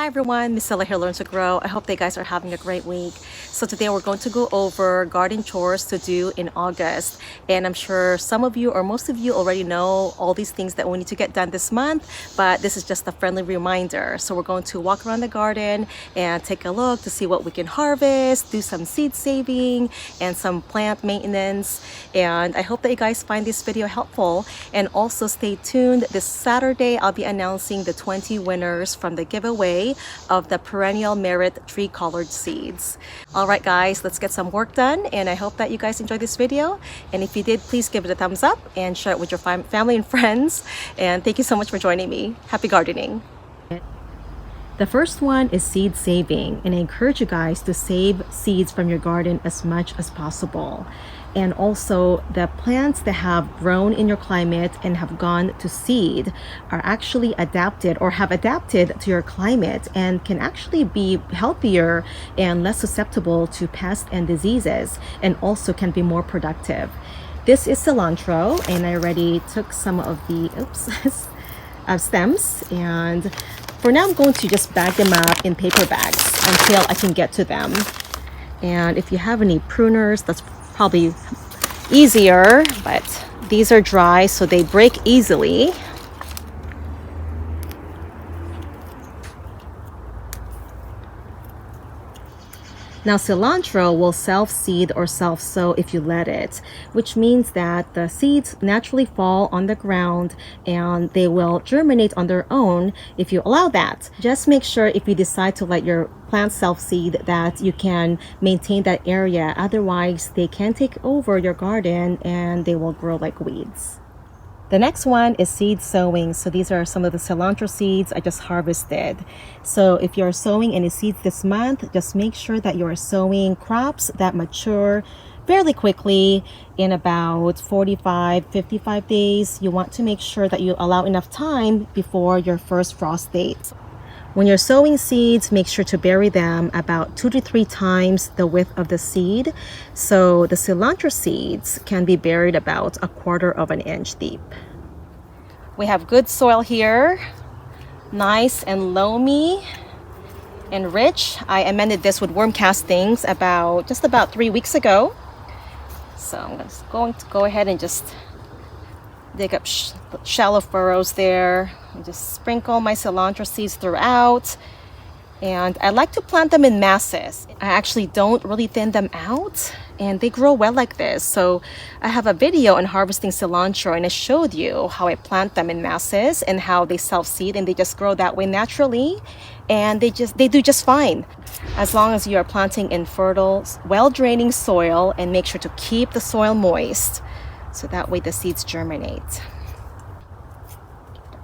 Hi everyone, Miss Silla here, Learn to Grow. I hope that you guys are having a great week. So today we're going to go over garden chores to do in August. And I'm sure some of you or most of you already know all these things that we need to get done this month, but this is just a friendly reminder. So we're going to walk around the garden and take a look to see what we can harvest, do some seed saving and some plant maintenance. And I hope that you guys find this video helpful. And also stay tuned. This Saturday, I'll be announcing the 20 winners from the giveaway of the perennial merit tree colored seeds. All right guys, let's get some work done, and I hope that you guys enjoyed this video. And if you did, please give it a thumbs up and share it with your family and friends. And thank you so much for joining me. Happy gardening. The first one is seed saving, and I encourage you guys to save seeds from your garden as much as possible. And also the plants that have grown in your climate and have gone to seed are actually adapted or have adapted to your climate and can actually be healthier and less susceptible to pests and diseases, and also can be more productive. This is cilantro, and I already took some of the stems, and for now I'm going to just bag them up in paper bags until I can get to them. And if you have any pruners, that's probably easier, but these are dry so they break easily. Now cilantro will self-seed or self-sow if you let it, which means that the seeds naturally fall on the ground and they will germinate on their own if you allow that. Just make sure if you decide to let your plant self-seed that you can maintain that area, otherwise they can take over your garden and they will grow like weeds. The next one is seed sowing. So these are some of the cilantro seeds I just harvested. So if you're sowing any seeds this month, just make sure that you're sowing crops that mature fairly quickly in about 45-55 days. You want to make sure that you allow enough time before your first frost date. When you're sowing seeds, make sure to bury them about 2 to 3 times the width of the seed. So the cilantro seeds can be buried about 1/4 of an inch deep. We have good soil here, nice and loamy and rich. I amended this with worm castings just about 3 weeks ago. So I'm just going to go ahead and just dig up shallow furrows there and just sprinkle my cilantro seeds throughout. And I like to plant them in masses. I actually don't really thin them out, and they grow well like this. So I have a video on harvesting cilantro, and I showed you how I plant them in masses and how they self-seed, and they just grow that way naturally, and they do just fine as long as you are planting in fertile, well-draining soil, and make sure to keep the soil moist so that way the seeds germinate.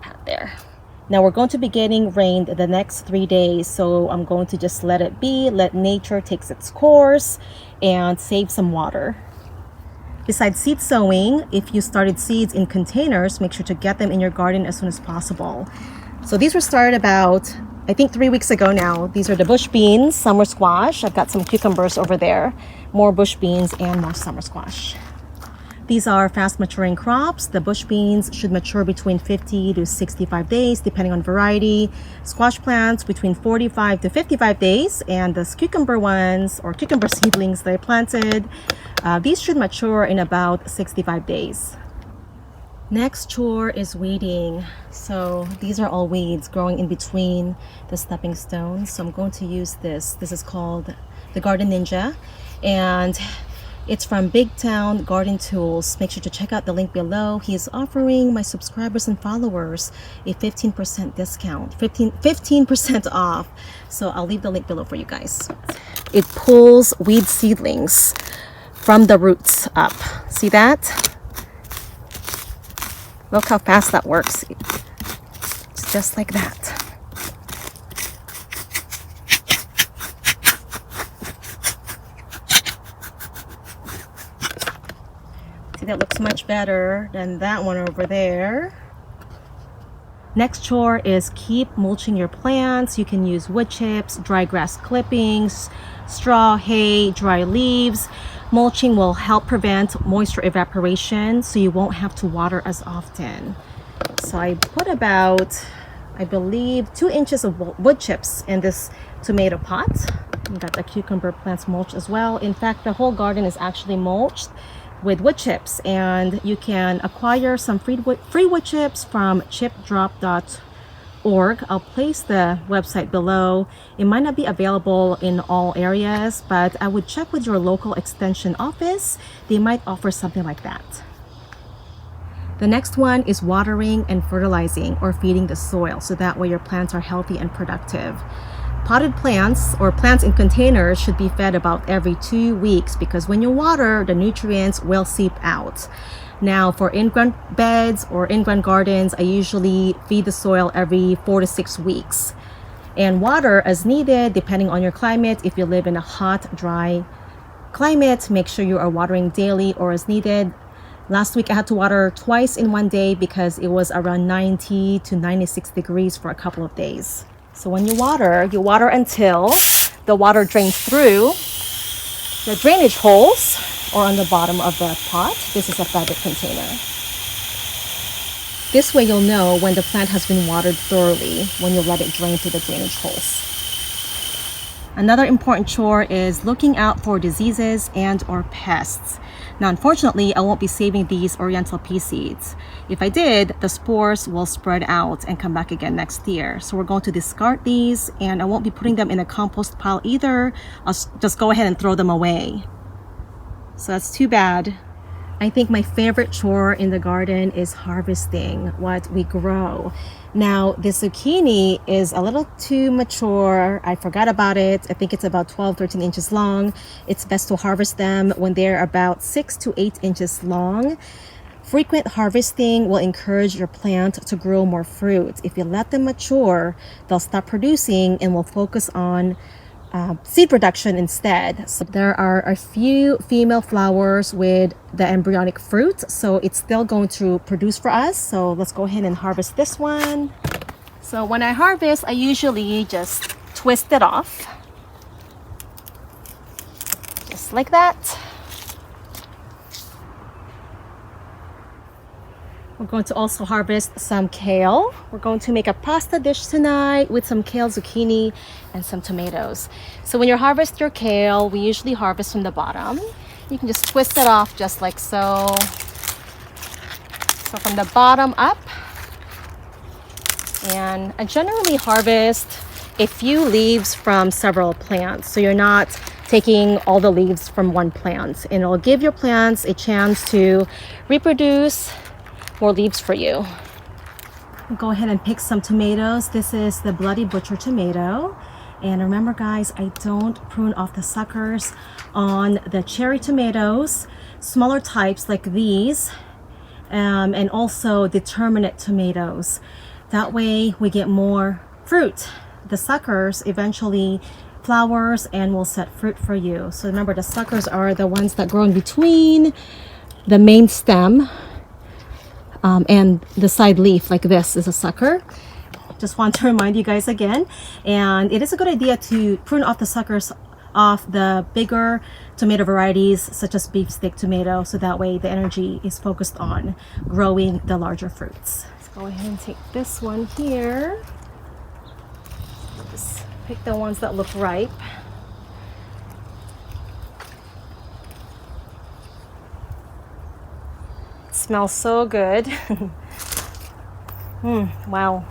Pat there. Now we're going to be getting rain the next 3 days, so I'm going to just let it be, let nature take its course, and save some water. Besides seed sowing, if you started seeds in containers, make sure to get them in your garden as soon as possible. So these were started about, I think 3 weeks ago now. These are the bush beans, summer squash. I've got some cucumbers over there, more bush beans and more summer squash. These are fast maturing crops. The bush beans should mature between 50 to 65 days, depending on variety. Squash plants between 45 to 55 days. And the cucumber ones, or cucumber seedlings that I planted, these should mature in about 65 days. Next chore is weeding. So these are all weeds growing in between the stepping stones. So I'm going to use this. This is called the Garden Ninja. And it's from Big Town Garden Tools. Make sure to check out the link below. He is offering my subscribers and followers a 15% discount, 15% off. So I'll leave the link below for you guys. It pulls weed seedlings from the roots up. See that? Look how fast that works. It's just like that. That looks much better than that one over there. Next chore is keep mulching your plants. You can use wood chips, dry grass clippings, straw, hay, dry leaves. Mulching will help prevent moisture evaporation so you won't have to water as often. So I put about I believe 2 inches of wood chips in this tomato pot. We got the cucumber plants mulched as well. In fact, the whole garden is actually mulched with wood chips, and you can acquire some free wood chips from chipdrop.org. I'll place the website below. It might not be available in all areas, but I would check with your local extension office. They might offer something like that. The next one is watering and fertilizing or feeding the soil, so that way your plants are healthy and productive. Potted plants or plants in containers should be fed about every 2 weeks, because when you water, the nutrients will seep out. Now, for in-ground beds or in-ground gardens, I usually feed the soil every 4 to 6 weeks. And water as needed, depending on your climate. If you live in a hot, dry climate, make sure you are watering daily or as needed. Last week, I had to water twice in one day because it was around 90 to 96 degrees for a couple of days. So when you water until the water drains through the drainage holes or on the bottom of the pot. This is a fabric container. This way you'll know when the plant has been watered thoroughly when you let it drain through the drainage holes. Another important chore is looking out for diseases and or pests. Now, unfortunately, I won't be saving these Oriental pea seeds. If I did, the spores will spread out and come back again next year. So we're going to discard these, and I won't be putting them in a compost pile either. I'll just go ahead and throw them away. So that's too bad. I think my favorite chore in the garden is harvesting what we grow. Now, the zucchini is a little too mature. I forgot about it. I think it's about 12, 13 inches long. It's best to harvest them when they're about 6 to 8 inches long. Frequent harvesting will encourage your plant to grow more fruit. If you let them mature, they'll stop producing and will focus on seed production instead. So there are a few female flowers with the embryonic fruit, so it's still going to produce for us. So let's go ahead and harvest this one. So when I harvest, I usually just twist it off, just like that. We're going to also harvest some kale. We're going to make a pasta dish tonight with some kale, zucchini, and some tomatoes. So when you harvest your kale, we usually harvest from the bottom. You can just twist it off just like so. So from the bottom up. And I generally harvest a few leaves from several plants. So you're not taking all the leaves from one plant. And it'll give your plants a chance to reproduce more leaves for you. Go ahead and pick some tomatoes. This is the Bloody Butcher tomato. And remember, guys, I don't prune off the suckers on the cherry tomatoes, smaller types like these, and also determinate tomatoes. That way we get more fruit. The suckers eventually flowers and will set fruit for you. So remember, the suckers are the ones that grow in between the main stem and the side leaf. Like this is a sucker. Just want to remind you guys again, and it is a good idea to prune off the suckers off the bigger tomato varieties such as beefsteak tomato, so that way the energy is focused on growing the larger fruits. Let's go ahead and take this one here. Just pick the ones that look ripe. Smells so good. Wow.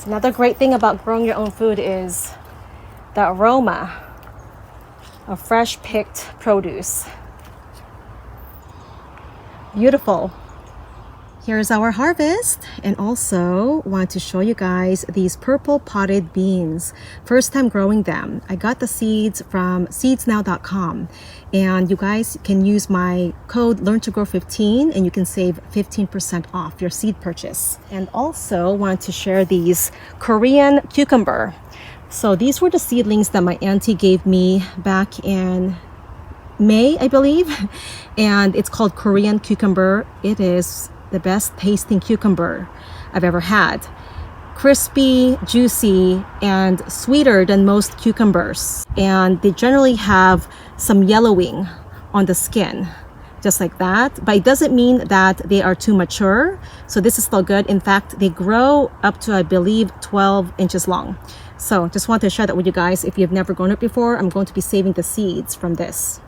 Another great thing about growing your own food is the aroma of fresh picked produce. Beautiful. Here's our harvest, and also want to show you guys these purple potted beans. First time growing them. I got the seeds from seedsnow.com, and you guys can use my code LearnToGrow15 and you can save 15% off your seed purchase. And also want to share these Korean cucumber. So these were the seedlings that my auntie gave me back in May, I believe, and it's called Korean cucumber. It is the best tasting cucumber I've ever had. Crispy, juicy, and sweeter than most cucumbers. And they generally have some yellowing on the skin, just like that. But it doesn't mean that they are too mature. So this is still good. In fact, they grow up to, I believe, 12 inches long. So just want to share that with you guys. If you've never grown it before, I'm going to be saving the seeds from this.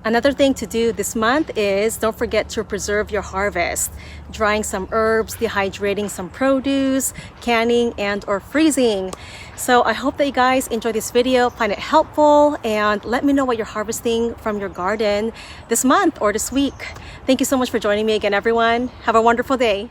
Another thing to do this month is don't forget to preserve your harvest. Drying some herbs, dehydrating some produce, canning and or freezing. So I hope that you guys enjoy this video, find it helpful, and let me know what you're harvesting from your garden this month or this week. Thank you so much for joining me again, everyone. Have a wonderful day.